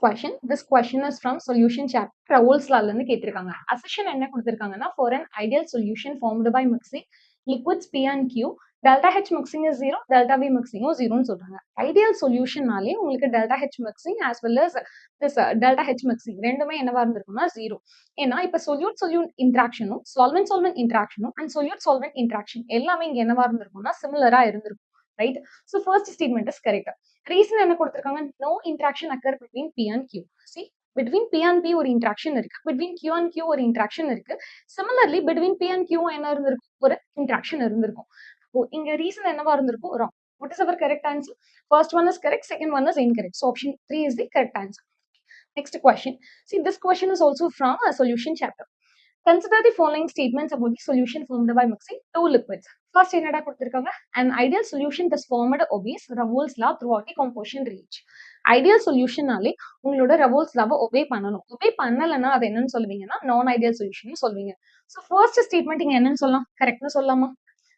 question. This question is from solution chapter. Raoult's law ல கேட்டிருக்காங்க. Assertion என்ன கொடுத்திருக்காங்கன்னா for an ideal solution formed by mixing liquids P and Q, delta H mixing is 0, delta V mixing is 0 னு சொல்றாங்க. Ideal solution நாலே உங்களுக்கு delta H mixing as well as this delta H mixing ரெண்டுமே என்னவா இருந்திருக்கும்னா 0. ஏன்னா இப்ப solute இன்டராக்ஷனும் solvent இன்டராக்ஷனும் and solute interaction எல்லாமே இங்க என்னவா இருந்திருக்கும்னா சிமிலரா இருந்திருக்கும். Right? So first statement is correct. Reason என்ன கொடுத்திருக்காங்க? No interaction occur between P and Q. See, between P and P ஒரு interaction இருக்கு. Between Q and Q ஒரு interaction இருக்கு. Similarly, between P and Q என்ன இருந்திருக்கும்? ஒரு interaction இருந்திருக்கும். அப்போ இங்க reason என்னவா இருந்திருக்கும்? Wrong. What is our correct answer? First one is correct, second one is incorrect. So option 3 is the correct answer. Next question. See, this question is also from a solution chapter. Consider the following statements about the solution formed by mixing two liquids. First, என்னடா கொடுத்திருக்காங்க? An ideal solution thus formed obeys Raoult's law throughout the composition range. Ideal solution நாலே உங்களோட Raoult's law obey பண்ணணும். Obey பண்ணலன்னா அது என்னன்னு சொல்லுவீங்கன்னா non ideal solution சொல்வீங்க. So first statement இங்க என்னன்னு சொல்லலாம்? கரெக்ட்னு சொல்லலாமா?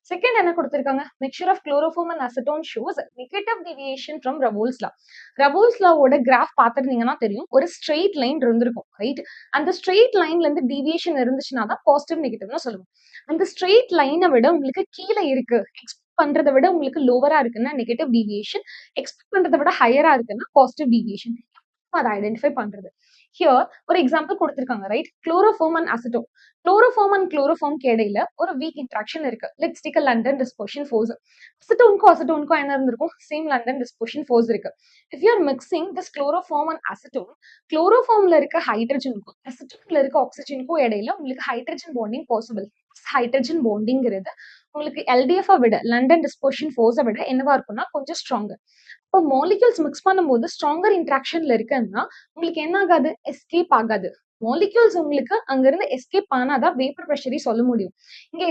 Second என்ன கொடுத்திருக்காங்க? Mixture of chloroform and acetone shows negative deviation from Raoult's law. Raoult's law ஓட graph பார்த்திருந்தீங்கன்னா தெரியும் ஒரு straight line இருந்திருக்கும், right? அந்த straight lineல இருந்து deviation இருந்துச்சுன்னா தான் positive negative சொல்லுவோம். அந்த straight line விட உங்களுக்கு கீழே இருக்கு, expect பண்றதை விட உங்களுக்கு லோவரா இருக்குன்னா negative deviation, expect பண்றதை விட ஹையரா இருக்குன்னா positive deviation. அதை ஐடென்டிஃபை பண்றது. Here ஒரு எக்ஸாம்பிள் கொடுத்திருக்காங்க, right? Chloroform and acetone. Chloroform and குளோரோஃபார்ம்க்கு இடையில ஒரு வீக் இன்ட்ராக்ஷன் இருக்கு. Let's take a London dispersion force. அசிட்டோனுக்கும் என்ன இருந்திருக்கும்? சேம் London dispersion force இருக்கு. If you are mixing this chloroform and acetone, குளோரோஃபார்ம்ல இருக்க ஹைட்ரஜனுக்கும் அசிட்டோன்ல இருக்க ஆக்சிஜனுக்கும் இடையில உங்களுக்கு ஹைட்ரஜன் பாண்டிங் பாசிபிள். ஹைட்ரஜன் பாண்டிங்கிறது உங்களுக்கு LDF விட லண்டன் டிஸ்பர்ஷன் ஃபோர்ஸை விட என்னவா இருக்கும்னா கொஞ்சம் ஸ்ட்ராங்கர். இப்போ மாலிக்யூல்ஸ் மிக்ஸ் பண்ணும்போது ஸ்ட்ராங்கர் இன்ட்ராக்ஷன்ல இருக்குன்னா உங்களுக்கு என்ன ஆகாது? எஸ்கேப் ஆகாது. மாலிக்யூல்ஸ் உங்களுக்கு அங்கிருந்து எஸ்கேப் ஆனாதான் வேப்பர் ப்ரெஷரை சொல்ல முடியும். இங்க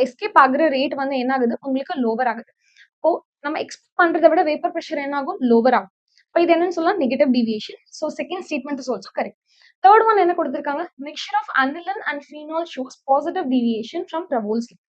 எஸ்கேப் ஆகுற ரேட் வந்து என்ன ஆகுது? உங்களுக்கு லோவர் ஆகுது. இப்போ நம்ம எக்ஸ்பெக்ட் பண்றதை விட வேப்பர் ப்ரெஷர் என்ன ஆகும்? லோவர் ஆகும். இப்போ இது என்னன்னு சொல்லலாம்? Negative deviation. So second statement is also correct. Third one என்ன கொடுத்திருக்காங்க? Mixture of aniline and phenol shows positive deviation from Raoult's law.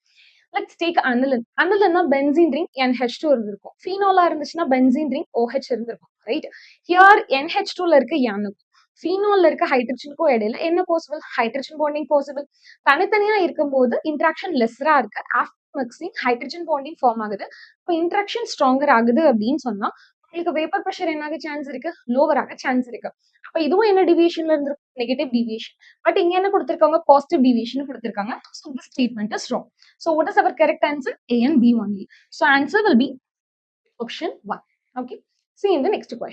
Let's take aniline. Anilinனா benzene ring NH2 இருந்திருக்கும். ஃபீனாலா இருந்துச்சுன்னா benzene ring OH இருந்திருக்கும், ரைட்? ஹியர் NH2ல இருக்க யானுக்கும் ஃபீனால்ல இருக்க ஹைட்ரஜனுக்கும் இடையில என்ன பாசிபிள்? Hydrogen bonding possible. தனித்தனியா இருக்கும்போது இன்ட்ராக்ஷன் லெஸ்ஸரா இருக்கு. After mixing hydrogen bonding form ஆகுது. இப்போ இன்ட்ராக்ஷன் ஸ்ட்ராங்கர் ஆகுது அப்படின்னு சொன்னா உங்களுக்கு வேப்பர் ப்ரெஷர் என்ன ஆக சான்ஸ் இருக்கு? லோவர் ஆக சான்ஸ் இருக்கு. அப்ப இதுவும் என்ன டிவியேஷன்ல இருந்திருக்கும்? Negative deviation. பட் இங்க என்ன கொடுத்திருக்காங்க? பாசிட்டிவ் டிவியேஷன் கொடுத்திருக்காங்க. So this statement is wrong. So what is our correct answer? A and B only. So answer will be option 1. Okay. See in the next question.